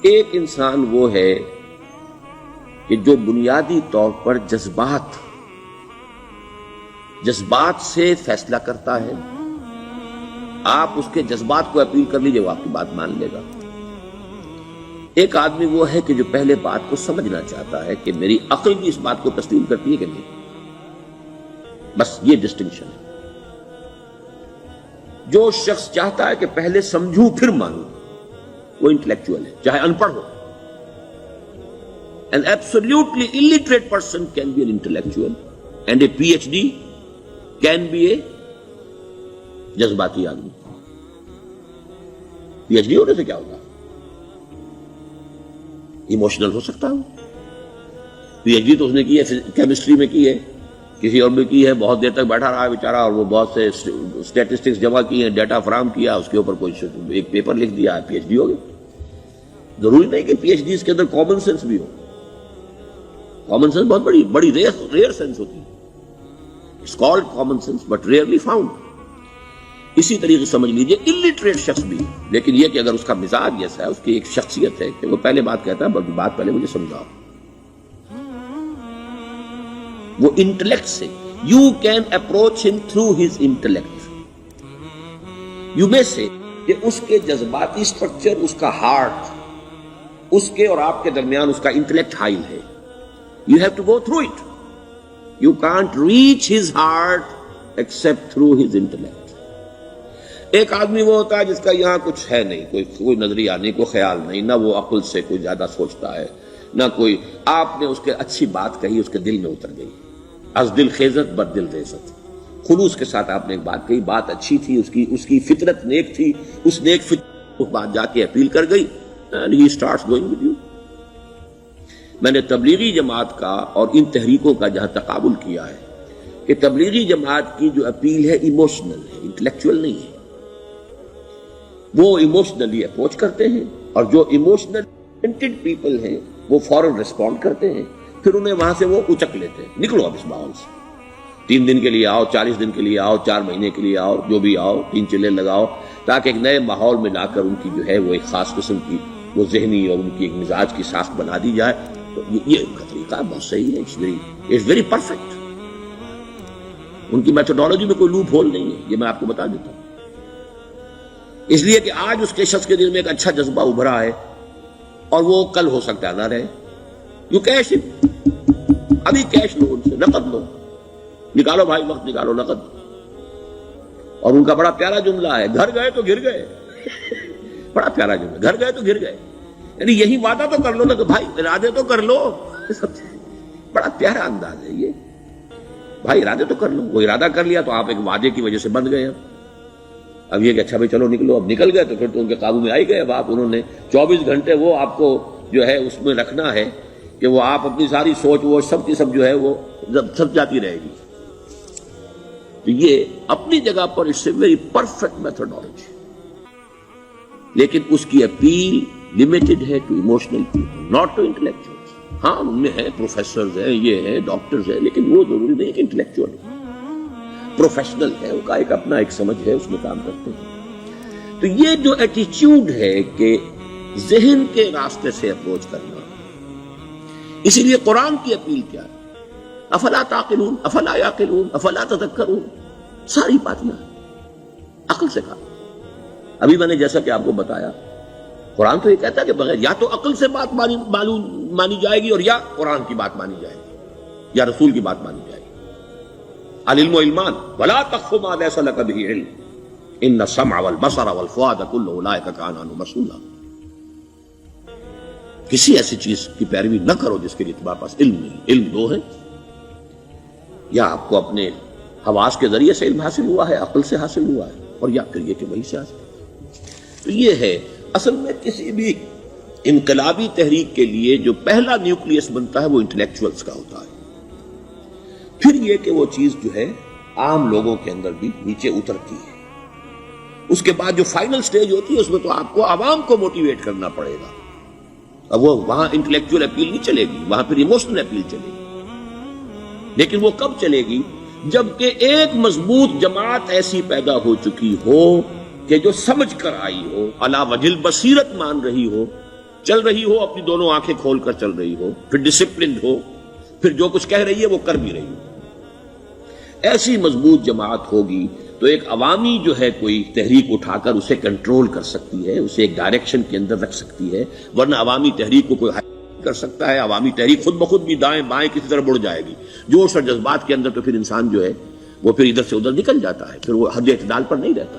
ایک انسان وہ ہے کہ جو بنیادی طور پر جذبات سے فیصلہ کرتا ہے. آپ اس کے جذبات کو اپیل کر لیجئے، وہ آپ کی بات مان لے گا. ایک آدمی وہ ہے کہ جو پہلے بات کو سمجھنا چاہتا ہے کہ میری عقل بھی اس بات کو تسلیم کرتی ہے کہ نہیں. بس یہ ڈسٹنکشن ہے. جو شخص چاہتا ہے کہ پہلے سمجھوں پھر مانوں، وہ انٹلیکچوئل ہے، چاہے ان پڑھ ہو. An absolutely illiterate person can be an intellectual and a PhD can be a جذباتی آدمی. PhD ہونے سے کیا ہوگا؟ ایموشنل ہو سکتا ہوں. PhD تو اس نے کی ہے کیمسٹری میں کی ہے، کسی اور میں کی ہے، بہت دیر تک بیٹھا رہا ہے بیچارہ، اور وہ بہت سے اسٹیٹسٹکس جمع کی ہیں، ڈیٹا فراہم کیا، اس کے اوپر کوئی ایک پیپر لکھ دیا، PhD ہو گئی. ضروری نہیں کہ PhD کے اندر کامن سینس بھی ہو. کامن سینس بہت بڑی ریئر سینس ہوتی ہے. It's called common sense but rarely found. اسی طریقے سمجھ لیجئے الٹریٹ شخص بھی، لیکن یہ کہ اگر اس کا مزاج جیسا ہے، اس کی ایک شخصیت ہے کہ وہ پہلے بات کہتا ہے، بلکہ بات پہلے مجھے سمجھاؤ. وہ انٹلیکٹ سے یو کین اپروچ ہم تھرو ہز انٹلیکٹ. یو میں سے کہ اس کے جذباتی اسٹرکچر، اس کا ہارٹ، اس کے اور آپ کے درمیان اس کا انٹلیکٹ حائل ہے. You have to go through it. You can't reach his heart except through his intellect. ایک آدمی وہ ہوتا ہے جس کا یہاں کچھ ہے نہیں، کوئی نظریہ نہیں، کوئی خیال نہیں، نہ وہ عقل سے کوئی زیادہ سوچتا ہے، نہ کوئی. آپ نے اس کے اچھی بات کہی، اس کے دل میں اتر گئی. از دل خیزت بد دل ریزت. خلوص کے ساتھ آپ نے ایک بات کہی، بات اچھی تھی، اس کی فطرت نیک تھی، اس نیک فطرت اس بات جا کے اپیل کر گئی. And he starts going with you. میں نے تبلیغی جماعت کا اور ان تحریکوں کا جہاں تقابل کیا ہے کہ تبلیغی جماعت کی جو اپیل ہے ایموشنل ہے، انٹلیکچوئل نہیں ہے. وہ ایموشنلی اپروچ کرتے ہیں، اور جو ایموشنل پیپل ہیں وہ فوراً ریسپونڈ کرتے ہیں، پھر انہیں وہاں سے وہ اچک لیتے ہیں. نکلو اب اس ماحول سے. 3 دن کے لیے آؤ، 40 دن کے لیے آؤ، 4 مہینے کے لیے آؤ، جو بھی آؤ، 3 چلے لگاؤ، تاکہ ایک نئے ماحول میں لا کر ان کی جو ہے وہ ایک خاص قسم کی وہ ذہنی اور ان کی ایک مزاج کی ساخت بنا دی جائے. تو یہ ان کا طریقہ بہت صحیح ہے. It's very perfect. ان کی میتھڈالوجی میں کوئی لوپ ہول نہیں ہے، یہ میں آپ کو بتا دیتا ہوں. اس لیے کہ آج اس کے شخص کے دل میں ایک اچھا جذبہ ابھرا ہے، اور وہ کل ہو سکتا ہے نہ رہے. You cash it. ابھی کیش لو، ان سے نقد لو، نکالو بھائی، وقت نکالو، نقد. اور ان کا بڑا پیارا جملہ ہے، گھر گئے تو گر گئے. بڑا پیارا جملہ، گھر گئے تو گر گئے. یعنی یہی وعدہ تو کر لو نا کہ بھائی ارادے تو کر لو. بڑا پیارا انداز ہے یہ. بھائی ارادے تو کر لو. وہ ارادہ کر لیا تو آپ ایک وعدے کی وجہ سے بند گئے. اب یہ کہ اچھا بھائی چلو نکلو. اب نکل گئے تو پھر تو ان کے قابو میں آئی گئے. اب آپ انہوں نے 24 گھنٹے وہ آپ کو جو ہے اس میں رکھنا ہے کہ وہ آپ اپنی ساری سوچ وہ سب کی سب جو ہے وہ سب جاتی رہے گی. تو یہ اپنی جگہ پر it's a very perfect methodology, لیکن اس کی اپیل لمیٹڈ ہے to emotional people, not to intellectuals. ہاں ان میں ہیں پروفیسرز ہیں، یہ ہیں ڈاکٹرز ہیں، لیکن وہ ضروری نہیں کہ انٹلیکچوئل پروفیشنل ہے. ان کا ایک اپنا ایک سمجھ ہے، اس میں کام کرتے ہیں. تو یہ جو ایٹیچیوڈ ہے کہ ذہن کے راستے سے اپروچ کرنا، اسی لیے قرآن کی اپیل کیا ہے؟ افلا تعقلون، افلا یعقلون، افلا تذکرون. ساری باتیں عقل سے کہا. ابھی میں نے جیسا کہ آپ کو بتایا، قرآن تو یہ کہتا ہے کہ بغیر یا تو عقل سے بات مانی جائے گی، اور یا قرآن کی بات مانی جائے گی، یا رسول کی بات مانی جائے گی. العلم علمان ولا تقف ما ليس لك به علم ان السمع والبصر والفؤاد كل اولئك كان عنه مسؤولا. کسی ایسی چیز کی پیروی نہ کرو جس کے لیے تمہارے پاس علم نہیں. علم دو ہے، یا آپ کو اپنے حواس کے ذریعے سے علم حاصل ہوا ہے، عقل سے حاصل ہوا ہے، اور یا پھر یہ کہ وہی سے حاصل. تو یہ ہے اصل میں کسی بھی انقلابی تحریک کے لیے جو پہلا نیوکلیس بنتا ہے وہ انٹلیکچوئلز کا ہوتا ہے. پھر یہ کہ وہ چیز جو ہے عام لوگوں کے اندر بھی نیچے اترتی ہے. اس کے بعد جو فائنل سٹیج ہوتی ہے اس میں تو آپ کو عوام کو موٹیویٹ کرنا پڑے گا. اب وہ وہاں انٹلیکچوئل اپیل نہیں چلے گی، وہاں پھر ایموشنل اپیل چلے گی. لیکن وہ کب چلے گی؟ جبکہ ایک مضبوط جماعت ایسی پیدا ہو چکی ہو کہ جو سمجھ کر آئی ہو، علی وجہ البصیرت مان رہی ہو چل رہی ہو اپنی دونوں آنکھیں کھول کر چل رہی ہو، پھر ڈسپلنڈ ہو، پھر جو کچھ کہہ رہی ہے وہ کر بھی رہی ہو، ایسی مضبوط جماعت ہوگی تو ایک عوامی جو ہے کوئی تحریک اٹھا کر اسے کنٹرول کر سکتی ہے، اسے ایک ڈائریکشن کے اندر رکھ سکتی ہے، ورنہ عوامی تحریک کو کوئی کر سکتا ہے؟ عوامی تحریک خود بخود بھی دائیں بائیں کسی طرح بڑھ جائے گی، جوش اور جذبات کے اندر، تو پھر انسان جو ہے وہ پھر ادھر سے ادھر نکل جاتا ہے، پھر وہ حد اعتدال پر نہیں رہتا۔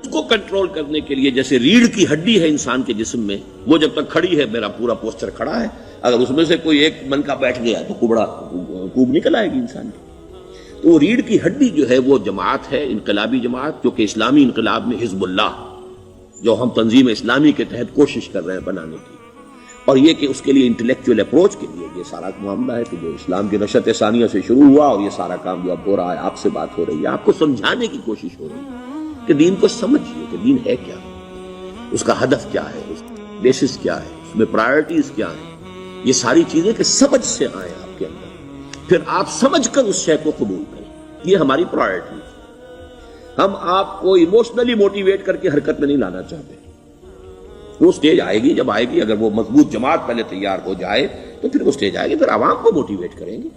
اس کو کنٹرول کرنے کے لیے جیسے ریڑھ کی ہڈی ہے انسان کے جسم میں، وہ جب تک کھڑی ہے میرا پورا پوسچر کھڑا ہے، اگر اس میں سے کوئی ایک منکا بیٹھ گیا تو کوب نکل آئے گی انسان کی۔ تو وہ ریڑھ کی ہڈی جو ہے وہ جماعت ہے، انقلابی جماعت، جو کہ اسلامی انقلاب میں حزب اللہ، جو ہم تنظیم اسلامی کے تحت کوشش کر رہے ہیں بنانے کی، اور یہ کہ اس کے لیے انٹلیکچوئل اپروچ کے لیے یہ سارا معاملہ ہے کہ جو اسلام کی نشأت ثانیہ سے شروع ہوا، اور یہ سارا کام جو اب ہو رہا ہے، آپ سے بات ہو رہی ہے، آپ کو سمجھانے کی کوشش ہو رہی ہے کہ دین کو سمجھیے کہ دین ہے کیا، اس کا ہدف کیا ہے، اس کا بیسس کیا ہے، اس میں پرائرٹیز کیا ہیں، یہ ساری چیزیں کہ سمجھ سے آئیں آپ کے اندر، پھر آپ سمجھ کر اس شے کو قبول کریں۔ یہ ہماری پرائرٹی ہے۔ ہم آپ کو ایموشنلی موٹیویٹ کر کے حرکت میں نہیں لانا چاہتے۔ وہ سٹیج آئے گی، جب آئے گی، اگر وہ مضبوط جماعت پہلے تیار ہو جائے تو پھر وہ سٹیج آئے گی، پھر عوام کو موٹیویٹ کریں گے۔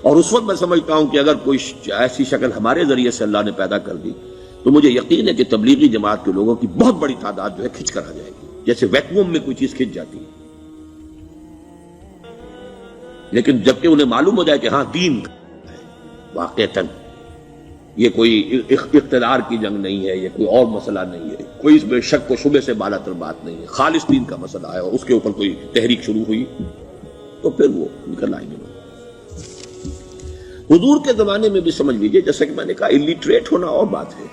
اور اس وقت میں سمجھتا ہوں کہ اگر کوئی ایسی شکل ہمارے ذریعے سے اللہ نے پیدا کر دی تو مجھے یقین ہے کہ تبلیغی جماعت کے لوگوں کی بہت بڑی تعداد جو ہے کھنچ کر آ جائے گی، جیسے ویکیوم میں کوئی چیز کھنچ جاتی ہے۔ لیکن جبکہ انہیں معلوم ہو جائے کہ ہاں دین واقعتاً یہ کوئی اقتدار کی جنگ نہیں ہے، یہ کوئی اور مسئلہ نہیں ہے، کوئی اس میں شک و شبے سے بالا تر بات نہیں ہے، خالص دین کا مسئلہ ہے، اور اس کے اوپر کوئی تحریک شروع ہوئی تو پھر وہ نکل آئیں گے۔ حضور کے زمانے میں بھی سمجھ لیجئے، جیسا کہ میں نے کہا الٹریٹ ہونا اور بات ہے،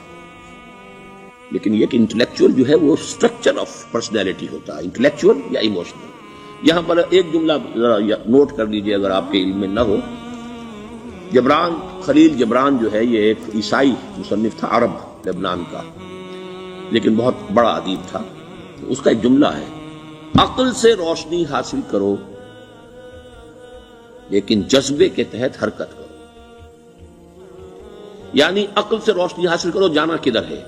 لیکن یہ کہ انٹلیکچوئل جو ہے وہ اسٹرکچر آف پرسنالٹی ہوتا ہے، انٹلیکچوئل یا ایموشنل۔ یہاں پر ایک جملہ ذرا نوٹ کر لیجئے اگر آپ کے علم میں نہ ہو۔ جبران، خلیل جبران جو ہے یہ ایک عیسائی مصنف تھا، عرب لبنان کا، لیکن بہت بڑا ادیب تھا۔ اس کا ایک جملہ ہے، عقل سے روشنی حاصل کرو لیکن جذبے کے تحت حرکت کرو۔ یعنی عقل سے روشنی حاصل کرو، جانا کدھر ہے،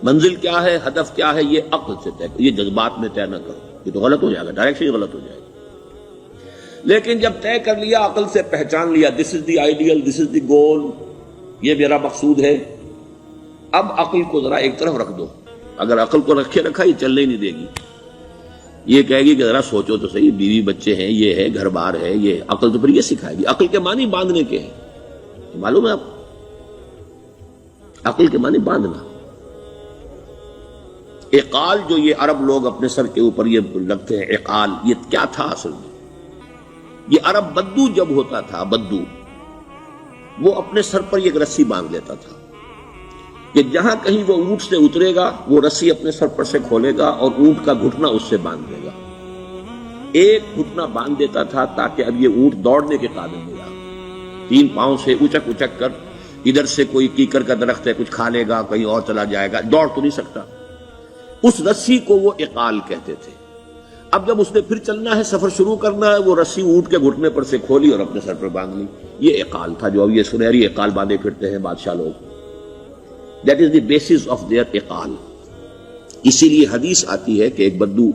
منزل کیا ہے، ہدف کیا ہے، یہ عقل سے طے کرو، یہ جذبات میں طے نہ کرو، یہ تو غلط ہو جائے گا، ڈائریکشن غلط ہو جائے گا۔ لیکن جب طے کر لیا، عقل سے پہچان لیا، دس از دی آئیڈیل، دس از دی گول، یہ میرا مقصود ہے، اب عقل کو ذرا ایک طرف رکھ دو۔ اگر عقل کو رکھے رکھا یہ چلنے ہی نہیں دے گی، یہ کہے گی کہ ذرا سوچو تو صحیح، بیوی بچے ہیں، یہ ہے، گھر بار ہے، یہ عقل تو پھر یہ سکھائے گی۔ عقل کے معنی باندھنے کے ہیں، معلوم ہے آپ، عقل کے معنی باندھنا۔ اقال جو یہ عرب لوگ اپنے سر کے اوپر یہ لگتے ہیں، اقال، یہ کیا تھا اصل میں؟ یہ عرب بدو جب ہوتا تھا، بدو وہ اپنے سر پر ایک رسی باندھ لیتا تھا کہ جہاں کہیں وہ اونٹ سے اترے گا وہ رسی اپنے سر پر سے کھولے گا اور اونٹ کا گھٹنا اس سے باندھ دے گا۔ ایک گھٹنا باندھ دیتا تھا تاکہ اب یہ اونٹ دوڑنے کے قابل نہیں رہا، 3 پاؤں سے اچک اچک کر، ادھر سے کوئی کیکر کا درخت ہے کچھ کھا لے گا، کہیں اور چلا جائے گا، دوڑ تو نہیں سکتا۔ اس رسی کو وہ اقال کہتے تھے۔ اب جب اس نے پھر چلنا ہے، سفر شروع کرنا ہے، وہ رسی اونٹ کے گھٹنے پر سے کھولی اور اپنے سر پر باندھ لی۔ یہ اقال تھا، جو اب یہ سنہری اقال باندھے پھرتے ہیں بادشاہ لوگ۔ That is the basis of their اقال۔ اسی لیے حدیث آتی ہے کہ ایک بدو،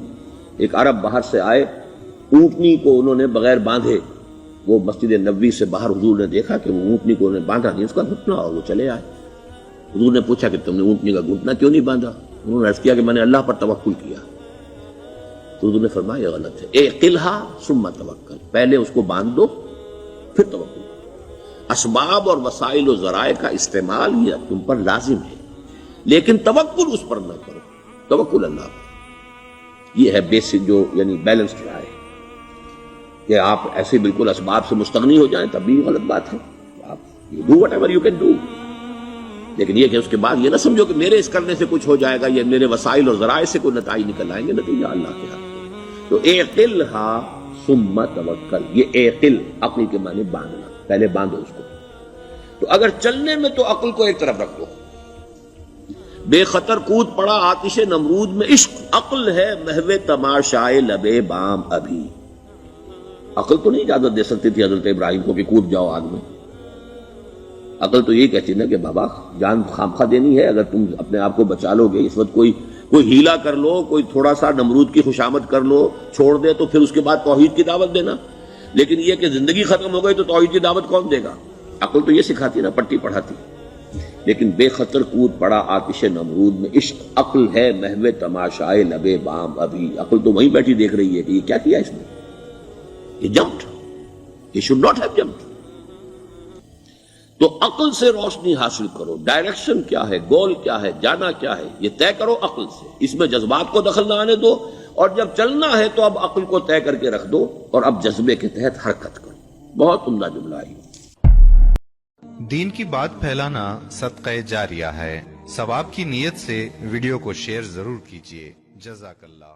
ایک عرب باہر سے آئے، اونٹنی کو انہوں نے بغیر باندھے، وہ مسجد نبوی سے باہر حضور نے دیکھا کہ وہ اونٹنی کو انہوں نے باندھا نہیں، اس کا گھٹنا، اور وہ چلے آئے۔ حضور نے پوچھا کہ تم نے اونٹنی کا گھٹنا کیوں نہیں باندھا؟ انہوں نے عرض کیا کہ میں نے اللہ پر توکل کیا۔ تو حضور نے فرمایا یہ غلط ہے، اعقلھا ثم توکل، پہلے اس کو باندھ دو پھر توکل۔ اسباب اور وسائل و ذرائع کا استعمال یہ تم پر لازم ہے، لیکن توکل اس پر نہ کرو، توکل اللہ پر۔ یہ ہے بیسک جو یعنی بیلنسڈ رائے، کہ آپ ایسے بالکل اسباب سے مستغنی ہو جائیں تب بھی غلط بات ہے، آپ you do whatever you can do، لیکن یہ کہ اس کے بعد یہ نہ سمجھو کہ میرے اس کرنے سے کچھ ہو جائے گا، یا میرے وسائل اور ذرائع سے کوئی نتائج نکل آئیں گے، نتیجہ اللہ کے ہاتھ۔ تو اعقلھا ثم توکل، یہ اعقل عقل کے معنی باندھنا، پہلے باندھو اس کو۔ تو اگر چلنے میں تو عقل کو ایک طرف رکھ دو، بے خطر کود پڑا آتش نمرود میں عشق، عقل ہے محو تماشائے لبے بام ابھی۔ عقل تو نہیں اجازت دے سکتی تھی حضرت ابراہیم کو کہ کود جاؤ آگ میں، عقل تو یہی کہتی نا کہ بابا جان خامخواہ دینی ہے، اگر تم اپنے آپ کو بچا لو گے، اس وقت کوئی کوئی ہیلا کر لو، کوئی تھوڑا سا نمرود کی خوشامد کر لو، چھوڑ دے تو پھر اس کے بعد توحید کی دعوت دینا. لیکن یہ کہ زندگی ختم ہو گئی تو توحید کی دعوت کون دے گا؟ عقل تو یہ سکھاتی نا، پٹی پڑھاتی. لیکن بے خطر کود پڑا آتش نمرود میں، عشق عقل ہے محو تماشائے لبے بام ابھی. عقل تو وہیں بیٹھی دیکھ رہی ہے کہ یہ کیا کیا اس نے، یہ جمپڈ، یہ شوڈ ناٹ ہیو جمپڈ. تو عقل سے روشنی حاصل کرو، ڈائریکشن کیا ہے، گول کیا ہے، جانا کیا ہے، یہ طے کرو عقل سے. اس میں جذبات کو دخل نہ آنے دو، اور جب چلنا ہے تو اب عقل کو طے کر کے رکھ دو اور اب جذبے کے تحت حرکت کرو. بہت عمدہ جملہ ہے. دین کی بات پھیلانا صدقہ جاریہ ہے. ثواب کی نیت سے ویڈیو کو شیئر ضرور کیجیے. جزاک اللہ.